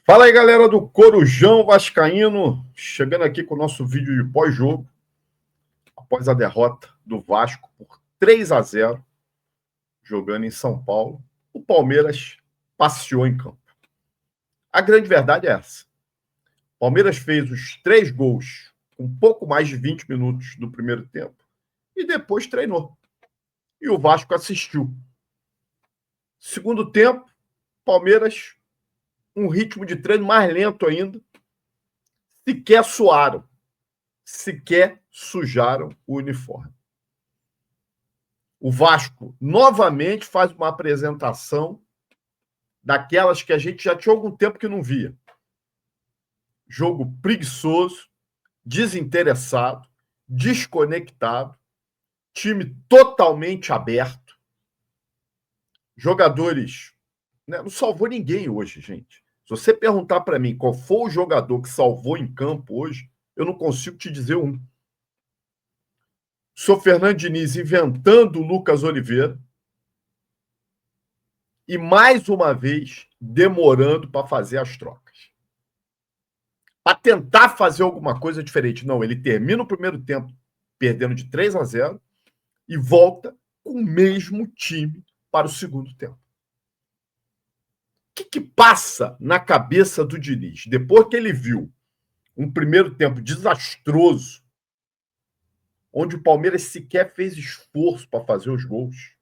Fala aí, galera do Corujão Vascaíno, chegando aqui com o nosso vídeo de pós-jogo, após a derrota do Vasco por 3-0, jogando em São Paulo. O Palmeiras passeou em campo. A grande verdade é essa. O Palmeiras fez os 3 gols com pouco mais de 20 minutos do primeiro tempo e depois treinou. E o Vasco assistiu. Segundo tempo, Palmeiras, um ritmo de treino mais lento ainda, sequer suaram, sequer sujaram o uniforme. O Vasco novamente faz uma apresentação daquelas que a gente já tinha algum tempo que não via. Jogo preguiçoso, desinteressado, desconectado, time totalmente aberto. Jogadores, né, não salvou ninguém hoje, gente. Se você perguntar para mim qual foi o jogador que salvou em campo hoje, eu não consigo te dizer um. O senhor Fernando Diniz inventando o Lucas Oliveira e, mais uma vez, demorando para fazer as trocas. Para tentar fazer alguma coisa diferente. Não, ele termina o primeiro tempo perdendo de 3-0 e volta com o mesmo time para o segundo tempo. O que passa na cabeça do Diniz? Depois que ele viu um primeiro tempo desastroso, onde o Palmeiras sequer fez esforço para fazer os gols,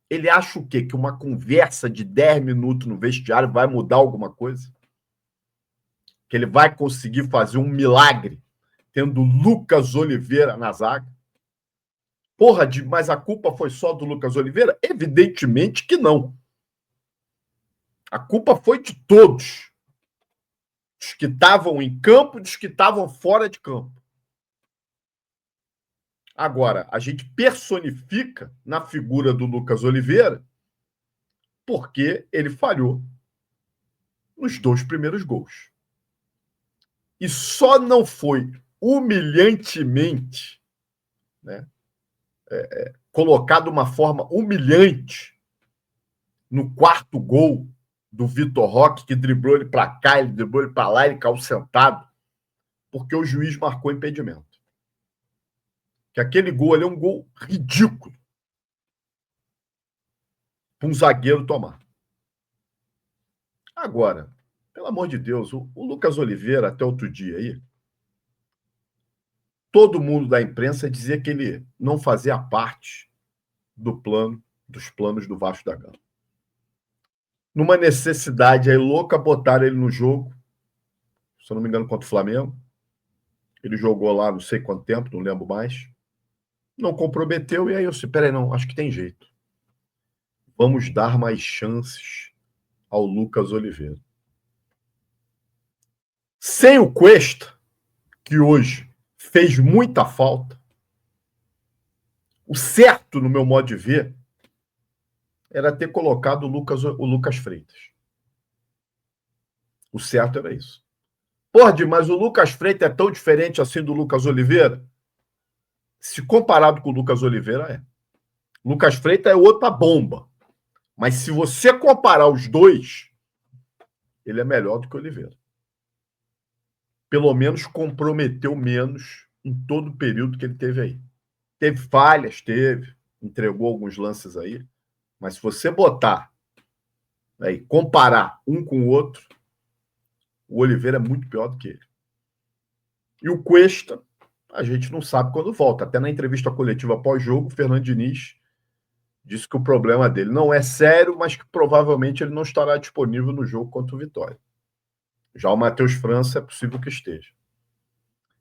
ele acha o quê? Que uma conversa de 10 minutos no vestiário vai mudar alguma coisa? Que ele vai conseguir fazer um milagre tendo Lucas Oliveira na zaga? Porra, mas a culpa foi só do Lucas Oliveira? Evidentemente que não. A culpa foi de todos. Dos que estavam em campo e dos que estavam fora de campo. Agora, a gente personifica na figura do Lucas Oliveira porque ele falhou nos 2 primeiros gols. E só não foi humilhantemente, né, colocado de uma forma humilhante no 4º gol do Vitor Roque, que driblou ele para cá, ele driblou ele para lá, ele caiu sentado, porque o juiz marcou impedimento. Que aquele gol ali é um gol ridículo para um zagueiro tomar. Agora, pelo amor de Deus, o Lucas Oliveira, até outro dia aí, todo mundo da imprensa dizia que ele não fazia parte dos planos do Vasco da Gama. Numa necessidade aí louca, botaram ele no jogo, se eu não me engano, contra o Flamengo. Ele jogou lá não sei quanto tempo, não lembro mais. Não comprometeu, e aí eu disse, peraí, não, acho que tem jeito. Vamos dar mais chances ao Lucas Oliveira. Sem o Cuesta, que hoje fez muita falta, o certo, no meu modo de ver, era ter colocado o Lucas Freitas. O certo era isso. Porra, mas o Lucas Freitas é tão diferente assim do Lucas Oliveira? Se comparado com o Lucas Oliveira, é. Lucas Freitas é outra bomba. Mas se você comparar os dois, ele é melhor do que o Oliveira. Pelo menos comprometeu menos em todo o período que ele teve aí. Teve falhas, entregou alguns lances aí, mas se você botar aí, comparar um com o outro, o Oliveira é muito pior do que ele. E o Cuesta, a gente não sabe quando volta. Até na entrevista coletiva pós-jogo, o Fernando Diniz disse que o problema dele não é sério, mas que provavelmente ele não estará disponível no jogo contra o Vitória. Já o Matheus França é possível que esteja.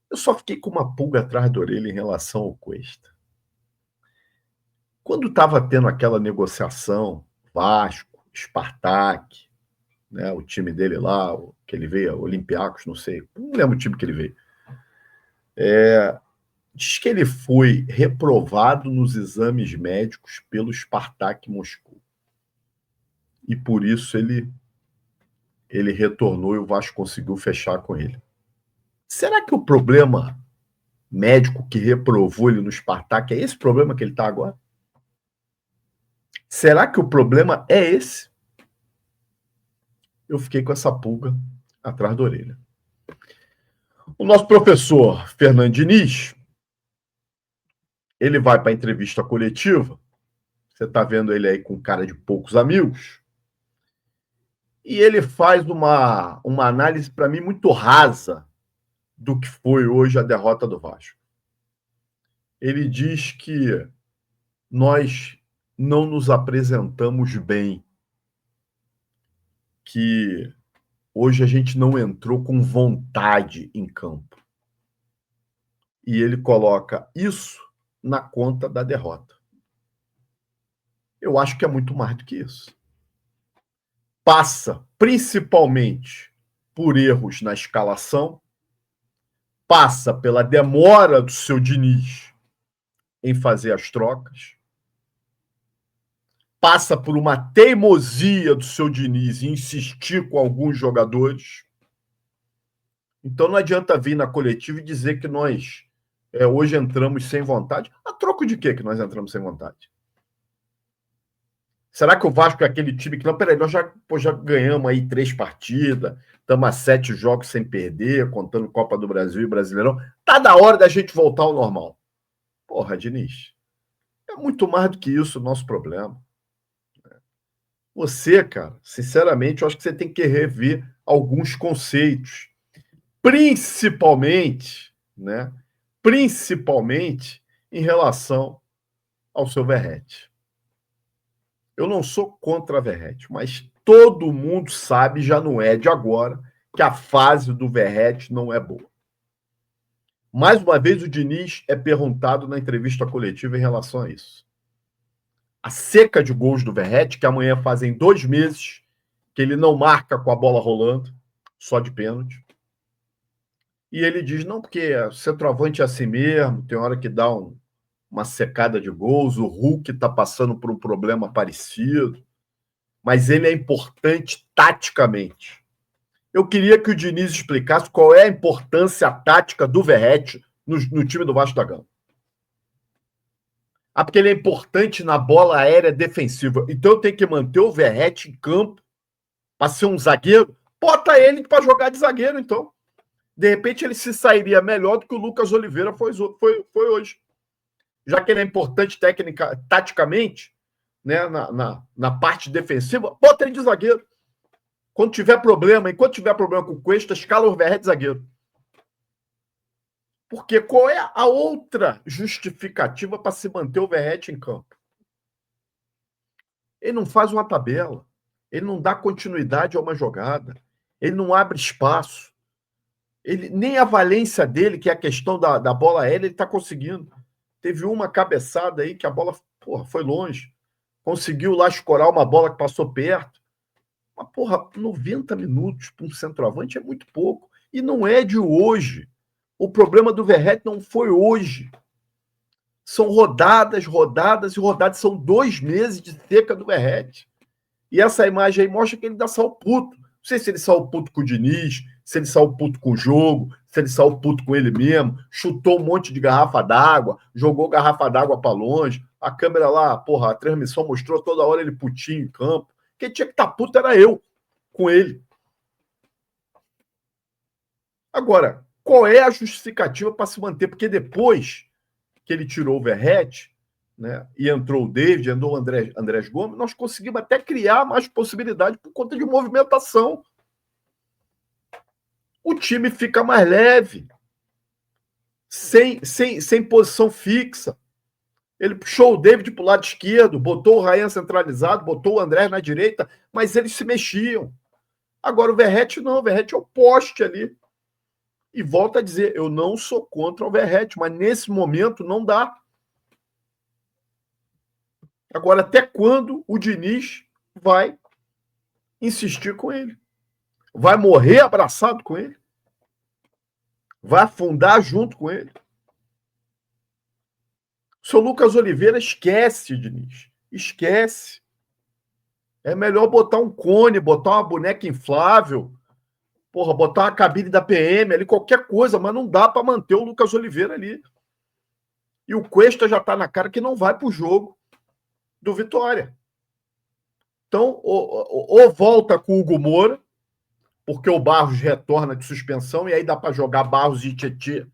Eu só fiquei com uma pulga atrás da orelha em relação ao Cuesta. Quando estava tendo aquela negociação, Vasco, Spartak, né, o time dele lá, que ele veio, Olympiacos, não sei, não lembro o time que ele veio. Diz que ele foi reprovado nos exames médicos pelo Spartak Moscou. E por isso ele retornou e o Vasco conseguiu fechar com ele. Será que o problema médico que reprovou ele no Spartak é esse problema que ele está agora? Será que o problema é esse? eu fiquei com essa pulga atrás da orelha. O nosso professor Fernando Diniz, ele vai para a entrevista coletiva, você está vendo ele aí com cara de poucos amigos, e ele faz uma análise, para mim, muito rasa do que foi hoje a derrota do Vasco. Ele diz que nós não nos apresentamos bem, que hoje a gente não entrou com vontade em campo. E ele coloca isso na conta da derrota. Eu acho que é muito mais do que isso. Passa principalmente por erros na escalação, passa pela demora do seu Diniz em fazer as trocas, passa por uma teimosia do seu Diniz em insistir com alguns jogadores. Então não adianta vir na coletiva e dizer que nós hoje entramos sem vontade. A troco de quê que nós entramos sem vontade? Será que o Vasco é aquele time que... Não, peraí, nós já ganhamos aí 3 partidas, estamos a 7 jogos sem perder, contando Copa do Brasil e Brasileirão. Tá da hora da gente voltar ao normal. Porra, Diniz, é muito mais do que isso o nosso problema. Você, cara, sinceramente, eu acho que você tem que rever alguns conceitos. Principalmente em relação ao seu Verratti. Eu não sou contra a Verratti, mas todo mundo sabe, já não é de agora, que a fase do Verratti não é boa. Mais uma vez, o Diniz é perguntado na entrevista coletiva em relação a isso. A seca de gols do Verratti, que amanhã fazem 2 meses que ele não marca com a bola rolando, só de pênalti. E ele diz, não, porque centroavante é assim mesmo, tem hora que dá uma secada de gols, o Hulk está passando por um problema parecido, mas ele é importante taticamente. Eu queria que o Diniz explicasse qual é a importância tática do Verratti no time do Vasco da Gama. Porque ele é importante na bola aérea defensiva. Então eu tenho que manter o Verratti em campo para ser um zagueiro. Bota ele para jogar de zagueiro, então. De repente ele se sairia melhor do que o Lucas Oliveira foi hoje. Já que ele é importante taticamente, né, na parte defensiva, bota ele de zagueiro. Enquanto tiver problema com o Cuesta, escala o Verratti de zagueiro. Porque qual é a outra justificativa para se manter o Verratti em campo? Ele não faz uma tabela, ele não dá continuidade a uma jogada, ele não abre espaço. Nem a valência dele, que é a questão da bola aérea, ele está conseguindo. Teve uma cabeçada aí que a bola foi longe. Conseguiu lá escorar uma bola que passou perto. Mas, 90 minutos para um centroavante é muito pouco. E não é de hoje. O problema do Verratti não foi hoje. São rodadas. São 2 meses de seca do Verratti. E essa imagem aí mostra que ele dá sal puto. Não sei se ele saiu puto com o Diniz, se ele saiu puto com o jogo, se ele saiu puto com ele mesmo, chutou um monte de garrafa d'água, jogou garrafa d'água para longe, a câmera lá, a transmissão mostrou toda hora ele putinho em campo. Quem tinha que estar puto era eu com ele. Agora, qual é a justificativa para se manter? Porque depois que ele tirou o Verratti, né, e entrou o David, entrou o Andrés Gomes, nós conseguimos até criar mais possibilidade por conta de movimentação. O time fica mais leve, sem posição fixa. Ele puxou o David para o lado esquerdo, botou o Ryan centralizado, botou o Andrés na direita, mas eles se mexiam. Agora o Verratti não, o Verratti é o poste ali. E volto a dizer, eu não sou contra o Verratti, mas nesse momento não dá. Agora, até quando o Diniz vai insistir com ele? Vai morrer abraçado com ele? Vai afundar junto com ele? O seu Lucas Oliveira esquece, Diniz. Esquece. É melhor botar um cone, botar uma boneca inflável, botar uma cabine da PM ali, qualquer coisa, mas não dá para manter o Lucas Oliveira ali. E o Cuesta já está na cara que não vai para o jogo do Vitória. Então, ou volta com o Hugo Moura, porque o Barros retorna de suspensão e aí dá para jogar Barros e Tietê.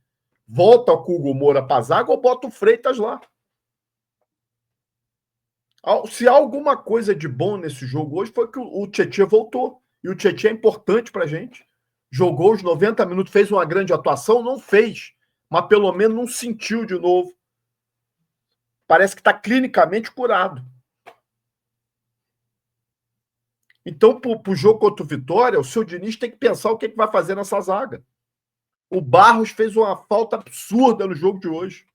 Volta o Hugo Moura para a zaga ou bota o Freitas lá. Se há alguma coisa de bom nesse jogo hoje foi que o Tietê voltou. E o Tietê é importante para a gente. Jogou os 90 minutos, fez uma grande atuação? Não fez. Mas pelo menos não sentiu de novo. Parece que está clinicamente curado. Então, para o jogo contra o Vitória, o seu Diniz tem que pensar o que vai fazer nessa zaga. O Barros fez uma falta absurda no jogo de hoje.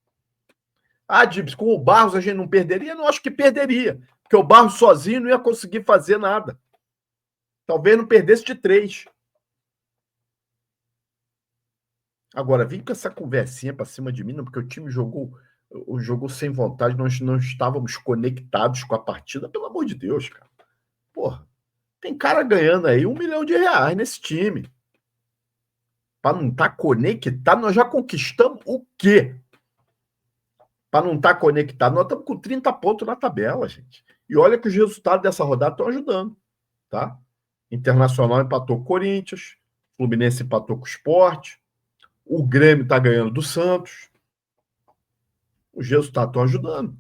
Dibs, com o Barros a gente não perderia? Não, acho que perderia. Porque o Barros sozinho não ia conseguir fazer nada. Talvez não perdesse de 3. Agora, vem com essa conversinha para cima de mim, não, porque o time jogou sem vontade, nós não estávamos conectados com a partida, pelo amor de Deus, cara. Porra, tem cara ganhando aí R$1 milhão nesse time. Para não estar conectado, nós já conquistamos o quê? Para não estar conectado, nós estamos com 30 pontos na tabela, gente. E olha que os resultados dessa rodada estão ajudando, tá? Internacional empatou com o Corinthians, Fluminense empatou com o Sport, o Grêmio está ganhando do Santos. Os resultados estão ajudando.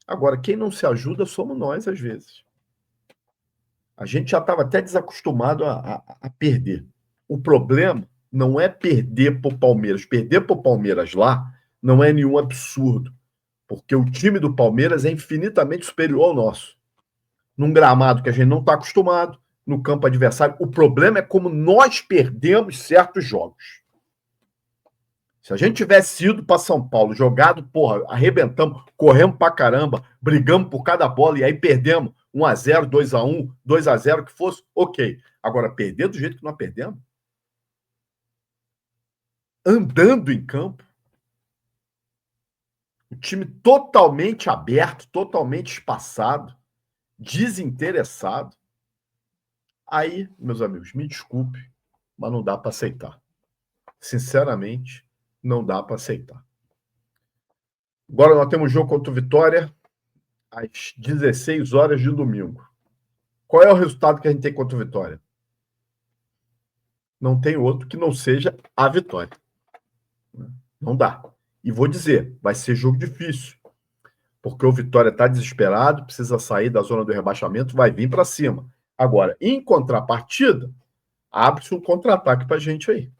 Agora, quem não se ajuda somos nós, às vezes. A gente já estava até desacostumado a perder. O problema não é perder para o Palmeiras. Perder para o Palmeiras lá não é nenhum absurdo, porque o time do Palmeiras é infinitamente superior ao nosso. Num gramado que a gente não está acostumado, no campo adversário. O problema é como nós perdemos certos jogos. Se a gente tivesse ido para São Paulo, jogado, porra, arrebentamos, corremos pra caramba, brigamos por cada bola e aí perdemos 1-0, 2-1, 2-0, que fosse, ok. Agora, perder do jeito que nós perdemos, andando em campo, o time totalmente aberto, totalmente espaçado, desinteressado. Aí, meus amigos, me desculpe, mas não dá para aceitar. Sinceramente, não dá para aceitar. Agora nós temos jogo contra o Vitória às 16 horas de domingo. Qual é o resultado que a gente tem contra o Vitória? Não tem outro que não seja a vitória. Não dá. E vou dizer, vai ser jogo difícil. Porque o Vitória está desesperado, precisa sair da zona do rebaixamento, vai vir para cima. Agora, em contrapartida, abre-se um contra-ataque para a gente aí.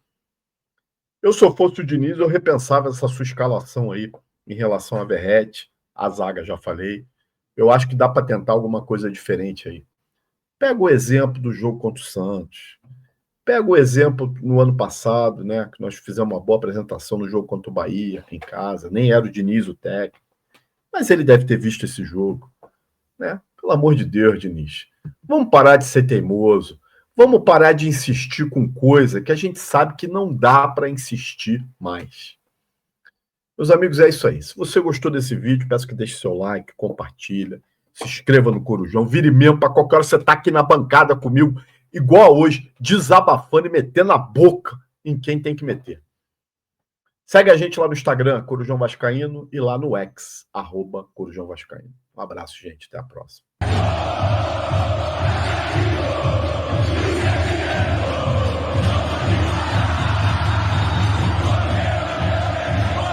Eu, se eu fosse o Diniz, eu repensava essa sua escalação aí em relação a Verratti, a zaga, já falei. Eu acho que dá para tentar alguma coisa diferente aí. Pega o exemplo do jogo contra o Santos. Pega o exemplo no ano passado, né, que nós fizemos uma boa apresentação no jogo contra o Bahia, aqui em casa. Nem era o Diniz o técnico. Mas ele deve ter visto esse jogo, né? Pelo amor de Deus, Diniz. Vamos parar de ser teimoso. Vamos parar de insistir com coisa que a gente sabe que não dá para insistir mais. Meus amigos, é isso aí. Se você gostou desse vídeo, peço que deixe seu like, compartilha, se inscreva no Corujão, vire membro para qualquer hora você tá aqui na bancada comigo, igual hoje, desabafando e metendo a boca em quem tem que meter. Segue a gente lá no Instagram, Corujão Vascaíno, e lá no X, @Corujão Vascaíno. Um abraço, gente. Até a próxima.